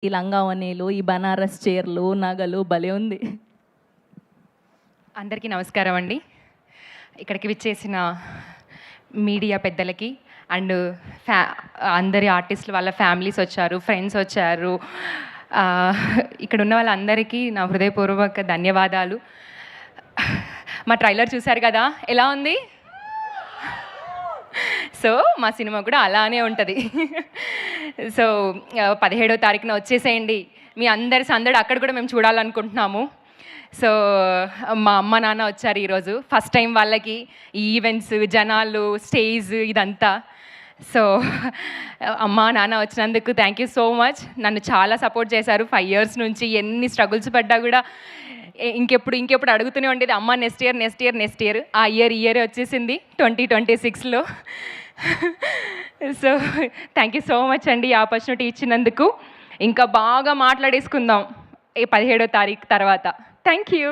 ఈ లంగావనీలు, ఈ బనారస్ చీరలు, నగలు భలే ఉంది. అందరికీ నమస్కారం అండి. ఇక్కడికి విచ్చేసిన మీడియా పెద్దలకి అండ్ అందరి ఆర్టిస్టులు వాళ్ళ ఫ్యామిలీస్ వచ్చారు, ఫ్రెండ్స్ వచ్చారు. ఇక్కడ ఉన్న వాళ్ళందరికీ నా హృదయపూర్వక ధన్యవాదాలు. మా ట్రైలర్ చూశారు కదా, ఎలా ఉంది? సో మా సినిమా కూడా అలానే ఉంటుంది. సో 17వ తారీఖున వచ్చేసేయండి. మీ అందరి సందడి అక్కడ కూడా మేము చూడాలనుకుంటున్నాము. సో మా అమ్మ నాన్న వచ్చారు ఈరోజు, ఫస్ట్ టైం వాళ్ళకి ఈ ఈవెంట్స్, జనాలు, స్టేజ్ ఇదంతా. సో అమ్మ నాన్న వచ్చినందుకు థ్యాంక్ యూ సో మచ్. నన్ను చాలా సపోర్ట్ చేశారు 5 years నుంచి. ఎన్ని స్ట్రగుల్స్ పడ్డా కూడా ఇంకెప్పుడు అడుగుతూనే ఉండేది, అమ్మ నెక్స్ట్ ఇయర్. ఆ ఇయరే వచ్చేసింది 2026లో. So thank you so much అండి ఈ ఆపర్చునిటీ ఇచ్చినందుకు. ఇంకా బాగా మాట్లాడేసుకుందాం 17వ తారీఖు తర్వాత. Thank you.